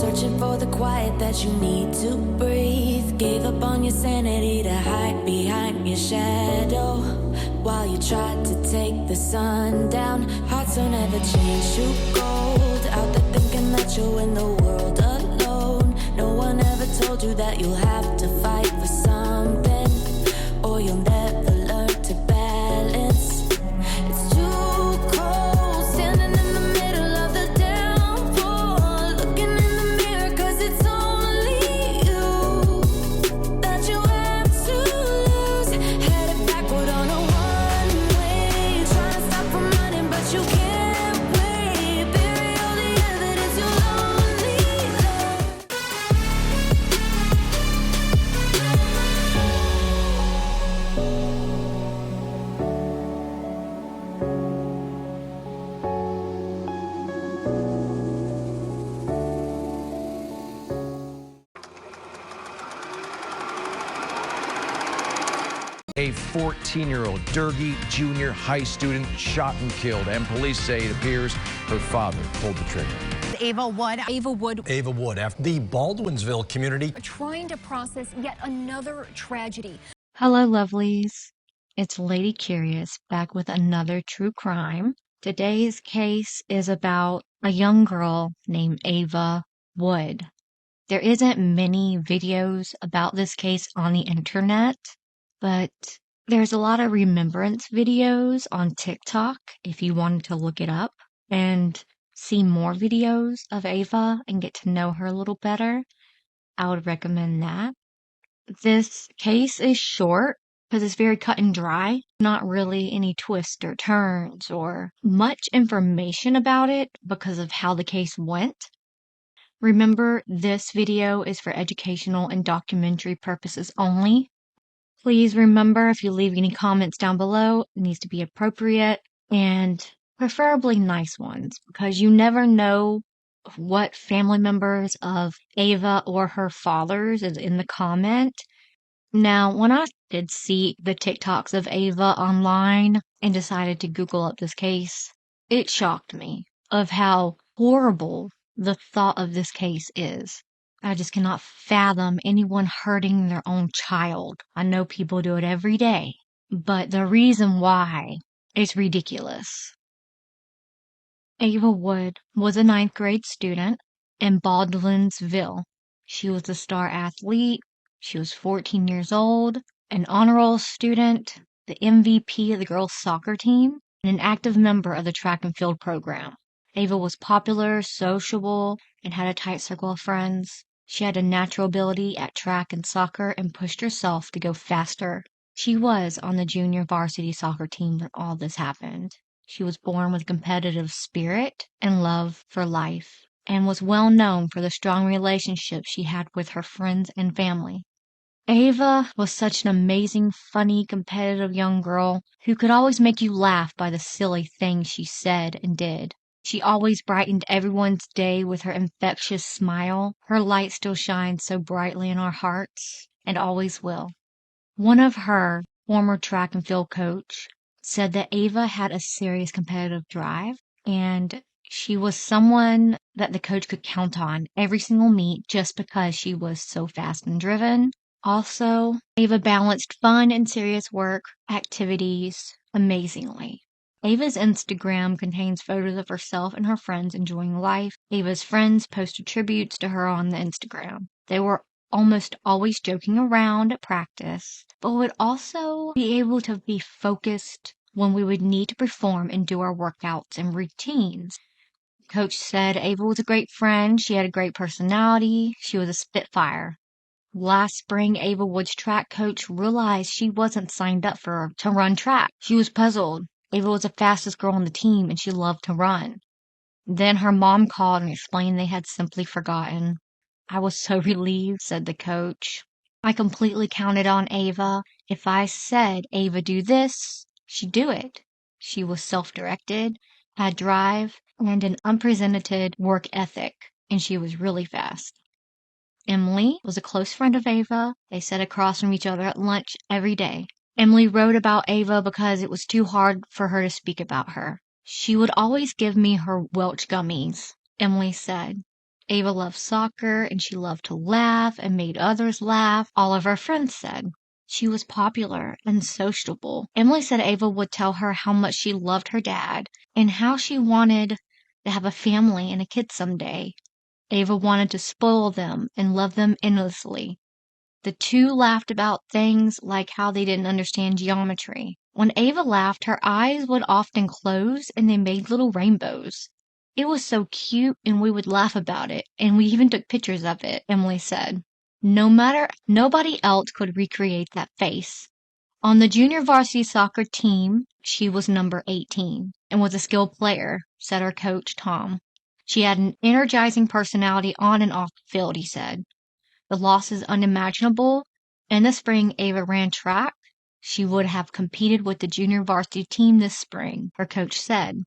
searching for the quiet that you need to breathe. Gave up on your sanity to hide behind your shadow, while you tried to take the sun down. Hearts don't ever change to gold, out there thinking that you'll win the world alone. No one ever told you that you'll have to fight for something, or you'll never learn to balance. It's too cold, standing in the middle of the downpour, looking in the mirror, cause it's only you that you have to lose. Headed backward on a one-way, trying to stop from running, but you can't wait. Bury all the evidence, you'll only learn. A 14-year-old Durgee junior high student shot and killed, and police say it appears her father pulled the trigger. Ava Wood. Ava Wood, after the Baldwinsville community Trying to process yet another tragedy. Hello, lovelies. It's Lady Curious back with another true crime. Today's case is about a young girl named Ava Wood. There isn't many videos about this case on the internet, but there's a lot of remembrance videos on TikTok if you wanted to look it up and see more videos of Ava and get to know her a little better. I would recommend that. This case is short because it's very cut and dry. Not really any twists or turns or much information about it because of how the case went. Remember, this video is for educational and documentary purposes only. Please remember, if you leave any comments down below, it needs to be appropriate and preferably nice ones, because you never know what family members of Ava or her father's is in the comment. Now, when I did see the TikToks of Ava online and decided to Google up this case, it shocked me of how horrible the thought of this case is. I just cannot fathom anyone hurting their own child. I know people do it every day, but the reason why is ridiculous. Ava Wood was a 9th grade student in Baldwinsville. She was a star athlete. She was 14 years old, an honor roll student, the MVP of the girls' soccer team, and an active member of the track and field program. Ava was popular, sociable, and had a tight circle of friends. She had a natural ability at track and soccer and pushed herself to go faster. She was on the junior varsity soccer team when all this happened. She was born with competitive spirit and love for life, and was well known for the strong relationships she had with her friends and family. Ava was such an amazing, funny, competitive young girl who could always make you laugh by the silly things she said and did. She always brightened everyone's day with her infectious smile. Her light still shines so brightly in our hearts, and always will. One of her former track and field coach said that Ava had a serious competitive drive, and she was someone that the coach could count on every single meet just because she was so fast and driven. Also, Ava balanced fun and serious work activities amazingly. Ava's Instagram contains photos of herself and her friends enjoying life. Ava's friends posted tributes to her on the Instagram. They were almost always joking around at practice, but would also be able to be focused when we would need to perform and do our workouts and routines. Coach said Ava was a great friend. She had a great personality. She was a spitfire. Last spring, Ava Wood's track coach realized she wasn't signed up to run track. She was puzzled. Ava was the fastest girl on the team, and she loved to run. Then her mom called and explained they had simply forgotten. I was so relieved, said the coach. I completely counted on Ava. If I said, Ava, do this, she'd do it. She was self-directed, had drive, and an unprecedented work ethic, and she was really fast. Emily was a close friend of Ava. They sat across from each other at lunch every day. Emily wrote about Ava because it was too hard for her to speak about her. She would always give me her Welch gummies, Emily said. Ava loved soccer and she loved to laugh and made others laugh, all of her friends said. She was popular and sociable. Emily said Ava would tell her how much she loved her dad and how she wanted to have a family and a kid someday. Ava wanted to spoil them and love them endlessly. The two laughed about things like how they didn't understand geometry. When Ava laughed, her eyes would often close and they made little rainbows. It was so cute and we would laugh about it, and we even took pictures of it, Emily said. Nobody else could recreate that face. On the junior varsity soccer team, she was number 18 and was a skilled player, said her coach, Tom. She had an energizing personality on and off the field, he said. The loss is unimaginable. In the spring, Ava ran track. She would have competed with the junior varsity team this spring, her coach said.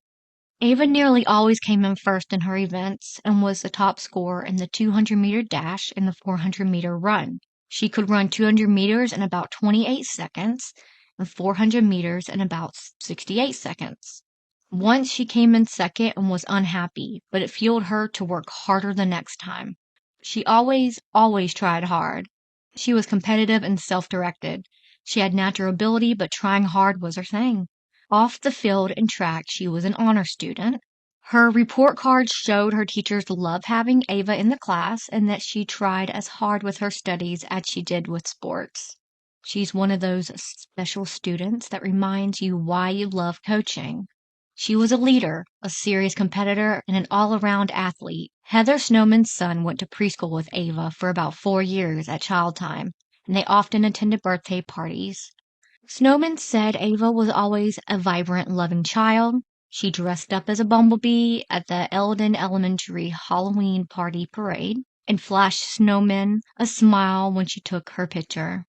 Ava nearly always came in first in her events and was the top scorer in the 200-meter dash and the 400-meter run. She could run 200 meters in about 28 seconds and 400 meters in about 68 seconds. Once she came in second and was unhappy, but it fueled her to work harder the next time. She always tried hard. She was competitive and self-directed. She had natural ability, but trying hard was her thing. Off the field and track, she was an honor student. Her report card showed her teachers loved having Ava in the class and that she tried as hard with her studies as she did with sports. She's one of those special students that reminds you why you love coaching. She was a leader, a serious competitor, and an all-around athlete. Heather Snowman's son went to preschool with Ava for about 4 years at child time, and they often attended birthday parties. Snowman said Ava was always a vibrant, loving child. She dressed up as a bumblebee at the Eldon Elementary Halloween party parade and flashed Snowman a smile when she took her picture.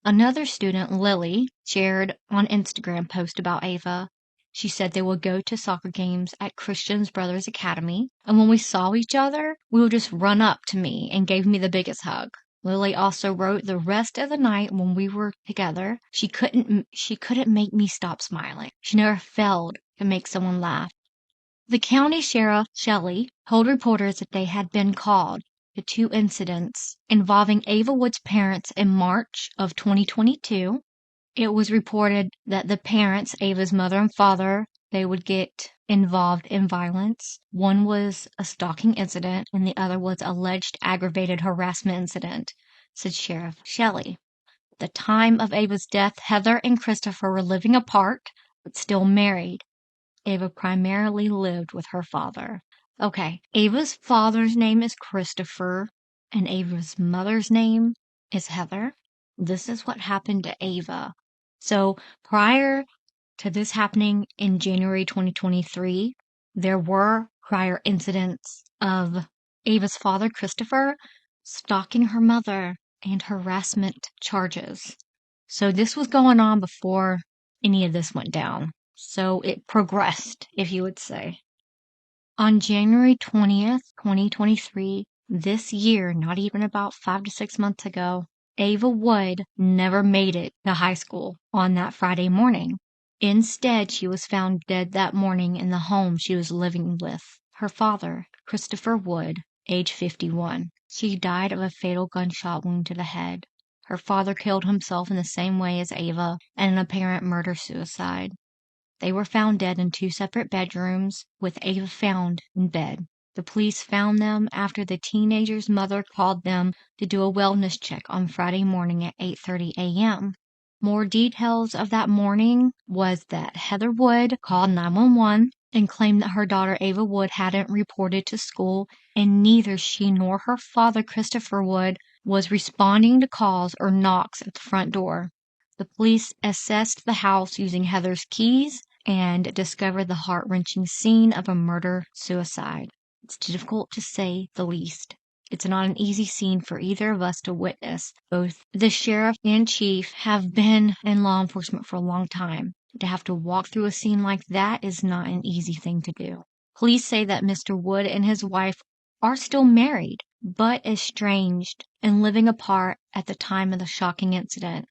Another student, Lily, shared on Instagram post about Ava. She said they would go to soccer games at Christian Brothers Academy, and when we saw each other, we would just run up to me and gave me the biggest hug. Lily also wrote the rest of the night when we were together, she couldn't make me stop smiling. She never failed to make someone laugh. The county sheriff, Shelley, told reporters that they had been called to 2 incidents involving Ava Wood's parents in March of 2022. It was reported that the parents, Ava's mother and father, they would get involved in violence. One was a stalking incident and the other was alleged aggravated harassment incident, said Sheriff Shelley. At the time of Ava's death, Heather and Christopher were living apart but still married. Ava primarily lived with her father. Okay, Ava's father's name is Christopher and Ava's mother's name is Heather. This is what happened to Ava. So prior to this happening in January 2023, there were prior incidents of Ava's father, Christopher, stalking her mother and harassment charges. So this was going on before any of this went down. So it progressed, if you would say. On January 20th, 2023, this year, not even about 5 to 6 months ago, Ava Wood never made it to high school on that Friday morning. Instead, she was found dead that morning in the home she was living with her father, Christopher Wood, age 51. She died of a fatal gunshot wound to the head. Her father killed himself in the same way as Ava, in an apparent murder-suicide. They were found dead in 2 separate bedrooms, with Ava found in bed. The police found them after the teenager's mother called them to do a wellness check on Friday morning at 8:30 a.m. More details of that morning was that Heather Wood called 911 and claimed that her daughter Ava Wood hadn't reported to school, and neither she nor her father Christopher Wood was responding to calls or knocks at the front door. The police assessed the house using Heather's keys and discovered the heart-wrenching scene of a murder-suicide. It's difficult to say the least. It's not an easy scene for either of us to witness. Both the sheriff and chief have been in law enforcement for a long time. To have to walk through a scene like that is not an easy thing to do. Police say that Mr. Wood and his wife are still married, but estranged and living apart at the time of the shocking incident.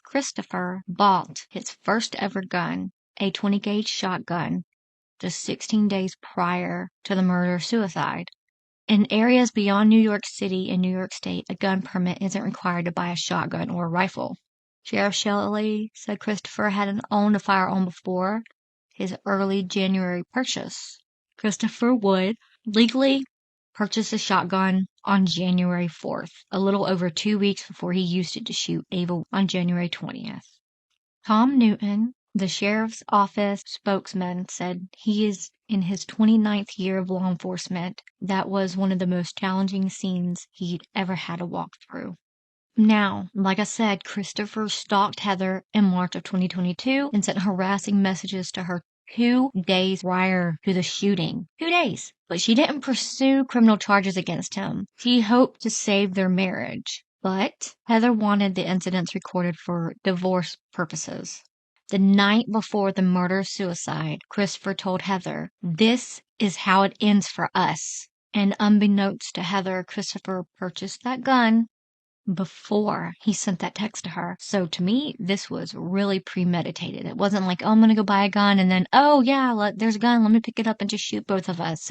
Christopher bought his first ever gun, a 20-gauge shotgun, just 16 days prior to the murder-suicide. In areas beyond New York City and New York State, a gun permit isn't required to buy a shotgun or a rifle. Sheriff Shelley said Christopher hadn't owned a firearm before his early January purchase. Christopher Wood legally purchased a shotgun on January 4th, a little over 2 weeks before he used it to shoot Ava on January 20th. Tom Newton, the sheriff's office spokesman, said he is in his 29th year of law enforcement. That was one of the most challenging scenes he'd ever had to walk through. Now, like I said, Christopher stalked Heather in March of 2022 and sent harassing messages to her 2 days prior to the shooting. 2 days. But she didn't pursue criminal charges against him. She hoped to save their marriage. But Heather wanted the incidents recorded for divorce purposes. The night before the murder-suicide, Christopher told Heather, "This is how it ends for us." And unbeknownst to Heather, Christopher purchased that gun before he sent that text to her. So to me, this was really premeditated. It wasn't like, oh, I'm going to go buy a gun and then, oh yeah, there's a gun. Let me pick it up and just shoot both of us.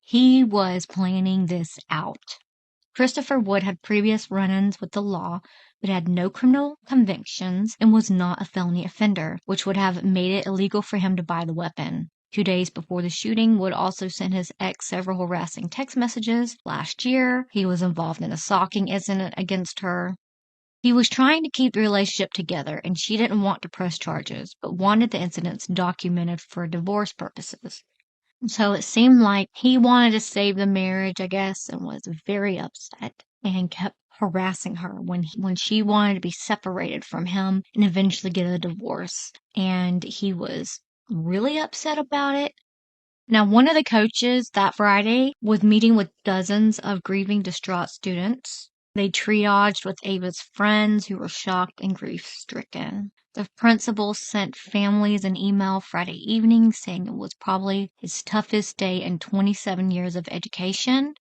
He was planning this out. Christopher Wood had previous run-ins with the law, but had no criminal convictions and was not a felony offender, which would have made it illegal for him to buy the weapon. 2 days before the shooting, Wood also sent his ex several harassing text messages. Last year, he was involved in a stalking incident against her. He was trying to keep the relationship together, and she didn't want to press charges, but wanted the incidents documented for divorce purposes. So it seemed like he wanted to save the marriage, I guess, and was very upset and kept harassing her when she wanted to be separated from him and eventually get a divorce. And he was really upset about it. Now, one of the coaches that Friday was meeting with dozens of grieving, distraught students. They triaged with Ava's friends who were shocked and grief-stricken. The principal sent families an email Friday evening saying it was probably his toughest day in 27 years of education.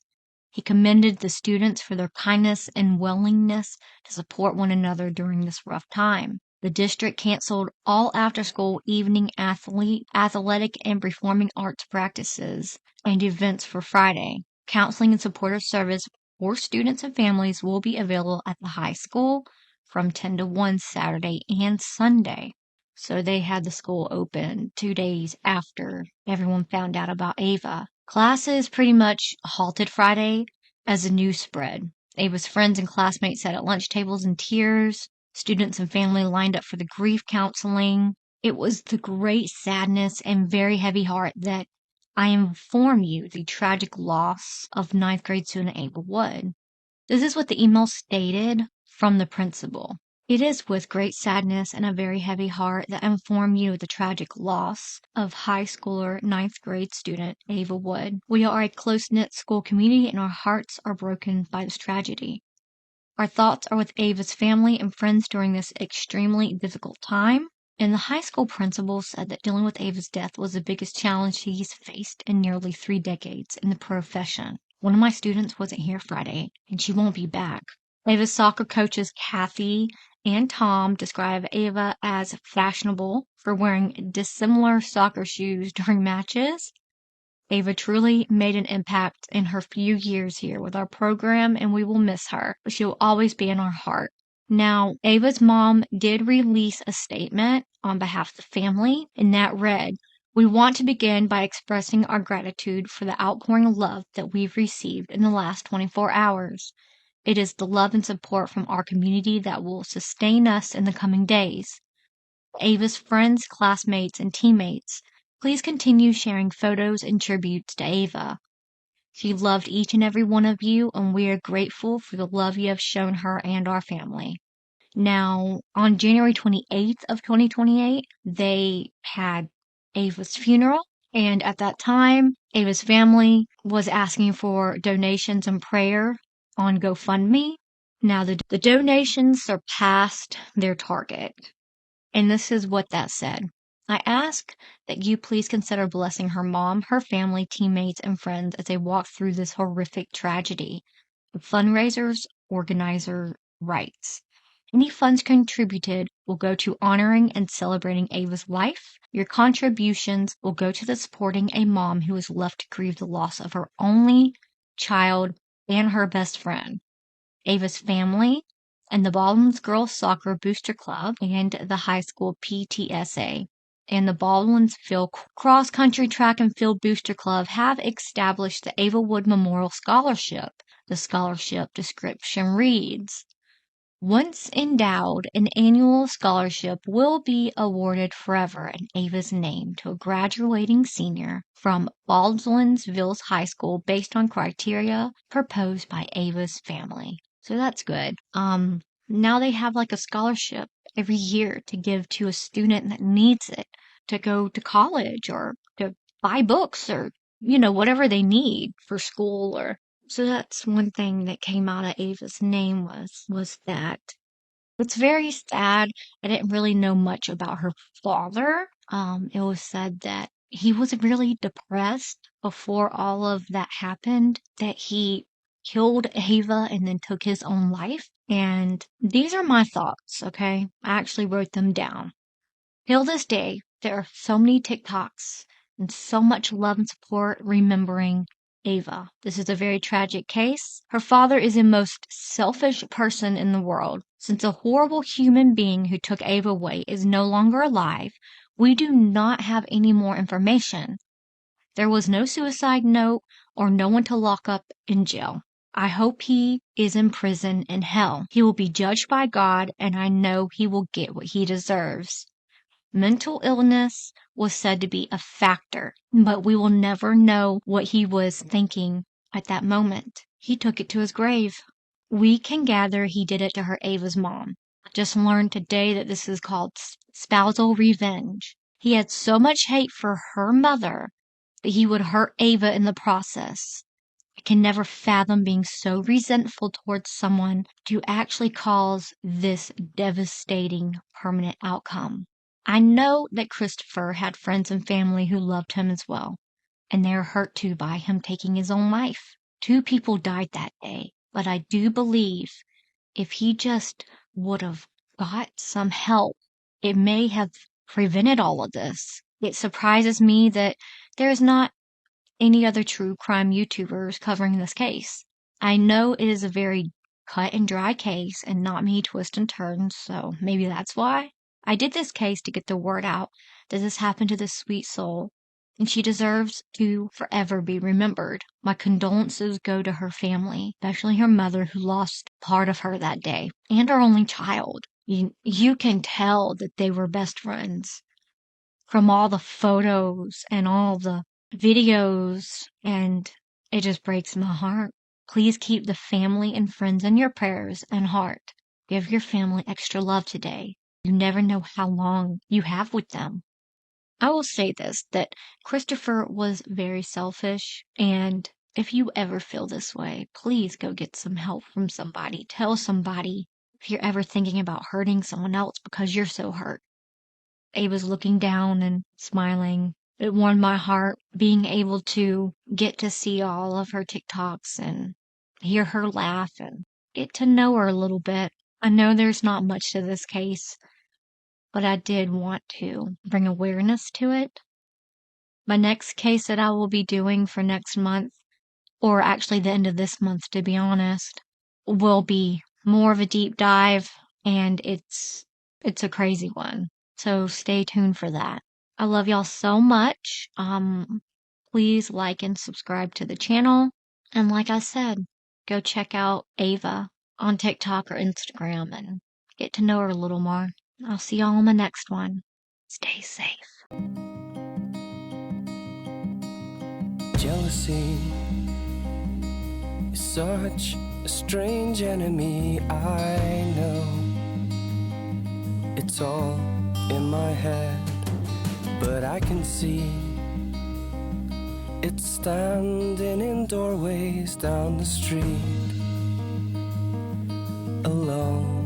He commended the students for their kindness and willingness to support one another during this rough time. The district canceled all after-school evening athletic and performing arts practices and events for Friday. Counseling and supportive service for students and families will be available at the high school from 10 to 1 Saturday and Sunday. So they had the school open 2 days after everyone found out about Ava. Classes pretty much halted Friday as the news spread. Ava's friends and classmates sat at lunch tables in tears. Students and family lined up for the grief counseling. It was the great sadness and very heavy heart that I inform you the tragic loss of 9th grade student Ava Wood. This is what the email stated from the principal. It is with great sadness and a very heavy heart that I inform you of the tragic loss of high schooler 9th grade student Ava Wood. We are a close-knit school community and our hearts are broken by this tragedy. Our thoughts are with Ava's family and friends during this extremely difficult time. And the high school principal said that dealing with Ava's death was the biggest challenge he's faced in nearly 3 decades in the profession. One of my students wasn't here Friday, and she won't be back. Ava's soccer coaches Kathy and Tom describe Ava as fashionable for wearing dissimilar soccer shoes during matches. Ava truly made an impact in her few years here with our program, and we will miss her, but she will always be in our heart. Now, Ava's mom did release a statement on behalf of the family, and that read, "We want to begin by expressing our gratitude for the outpouring of love that we've received in the last 24 hours. It is the love and support from our community that will sustain us in the coming days. Ava's friends, classmates, and teammates, please continue sharing photos and tributes to Ava. She loved each and every one of you, and we are grateful for the love you have shown her and our family." Now, on January 28th of 2028, they had Ava's funeral, and at that time, Ava's family was asking for donations and prayer on GoFundMe. Now, the donations surpassed their target, and this is what that said. "I ask that you please consider blessing her mom, her family, teammates, and friends as they walk through this horrific tragedy. The fundraiser's organizer writes, any funds contributed will go to honoring and celebrating Ava's life. Your contributions will go to the supporting a mom who is left to grieve the loss of her only child and her best friend. Ava's family and the Baldwin's Girls Soccer Booster Club and the high school PTSA and the Baldwinsville Cross Country Track and Field Booster Club have established the Ava Wood Memorial Scholarship. The scholarship description reads, "Once endowed, an annual scholarship will be awarded forever in Ava's name to a graduating senior from Baldwinsville High School based on criteria proposed by Ava's family." So that's good. Now they have like a scholarship every year to give to a student that needs it to go to college or to buy books or, whatever they need for school or. So that's one thing that came out of Ava's name was that. It's very sad. I didn't really know much about her father. It was said that he was really depressed before all of that happened, that he killed Ava and then took his own life. And these are my thoughts, okay? I actually wrote them down. Till this day, there are so many TikToks and so much love and support remembering Ava. This is a very tragic case. Her father is the most selfish person in the world. Since a horrible human being who took Ava away is no longer alive, we do not have any more information. There was no suicide note or no one to lock up in jail. I hope he is in prison in hell. He will be judged by God, and I know he will get what he deserves. Mental illness was said to be a factor, but we will never know what he was thinking at that moment. He took it to his grave. We can gather he did it to her Ava's mom. I just learned today that this is called spousal revenge. He had so much hate for her mother that he would hurt Ava in the process. I can never fathom being so resentful towards someone to actually cause this devastating permanent outcome. I know that Christopher had friends and family who loved him as well, and they are hurt too by him taking his own life. 2 people died that day, but I do believe if he just would have got some help, it may have prevented all of this. It surprises me that there's not any other true crime YouTubers covering this case. I know it is a very cut and dry case and not many twists and turns, so maybe that's why. I did this case to get the word out that this happened to this sweet soul, and she deserves to forever be remembered. My condolences go to her family, especially her mother who lost part of her that day, and her only child. You can tell that they were best friends from all the photos and all the videos, and it just breaks my heart. Please keep the family and friends in your prayers and heart. Give your family extra love today. You never know how long you have with them. I will say this, that Christopher was very selfish, and if you ever feel this way, please go get some help from somebody. Tell somebody if you're ever thinking about hurting someone else because you're so hurt. Ava's looking down and smiling. It warmed my heart being able to get to see all of her TikToks and hear her laugh and get to know her a little bit. I know there's not much to this case, but I did want to bring awareness to it. My next case that I will be doing for next month, or actually the end of this month to be honest, will be more of a deep dive, and it's a crazy one. So stay tuned for that. I love y'all so much. Please like and subscribe to the channel. And like I said, go check out Ava on TikTok or Instagram and get to know her a little more. I'll see y'all on the next one. Stay safe. Jealousy is such a strange enemy. I know it's all in my head, but I can see it's standing in doorways down the street alone.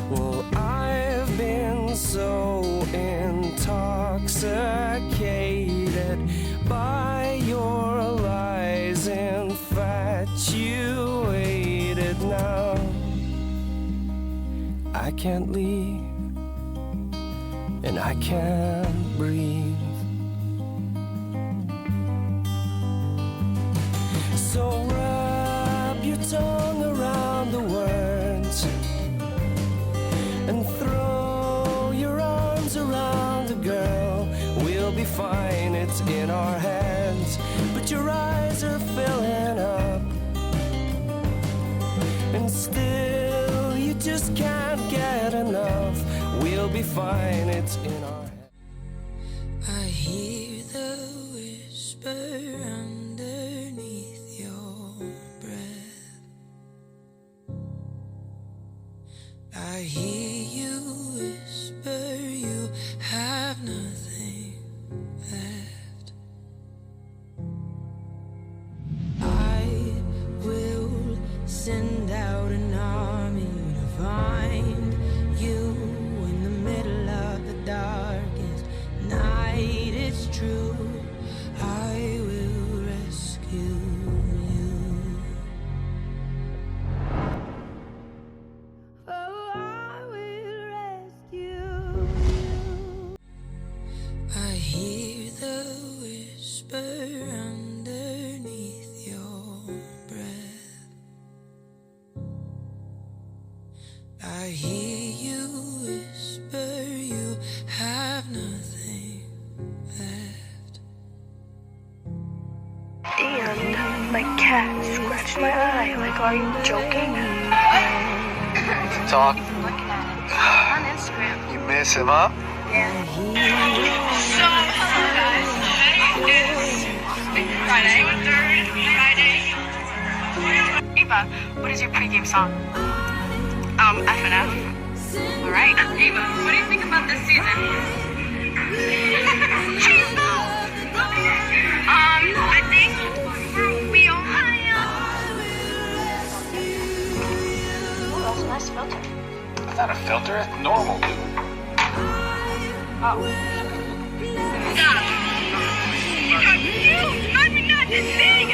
Well, I've been so intoxicated by your lies, infatuated now. I can't leave, and I can't breathe. fine, it's in our hands. But your eyes are filling up, and still you just can't get enough. We'll be fine, it's in our hands. I hear the whisper underneath your breath. I hear you whisper you have nothing left. I will send out an army to find you in the middle of the darkest night. It's true, I will rescue you. Oh, I will rescue you. I hear the whisper underneath your breath. I hear you whisper you have nothing left. Damn, my cat scratched my eye. Like, are you joking? Talk. Looking at him on Instagram. You miss him, huh? Yeah. So, hello guys. Today is Friday. Ava, what is your pregame song? FNF. Alright. Ava, what do you think about this season? I think we Ohio. Oh, that's a nice filter. It's not a filter, it's normal, dude. Oh. Stop. You remind me not to sing.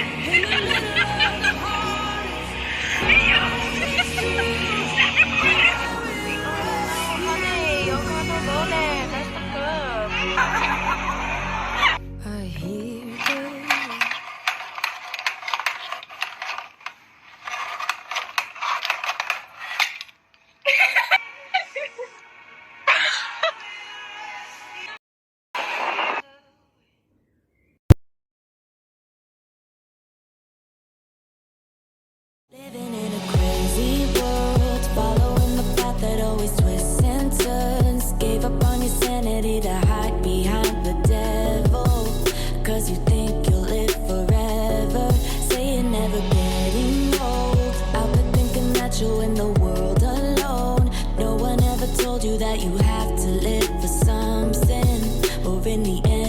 Honey, you're gonna go there. That's the club. I hear the living in a crazy world, following the path that always twists and turns. Gave up on your sanity to hide behind the devil, 'cause you think you'll live forever. Say you're never getting old, out there thinking that you're in the world alone. No one ever told you that you have to live for something, or in the end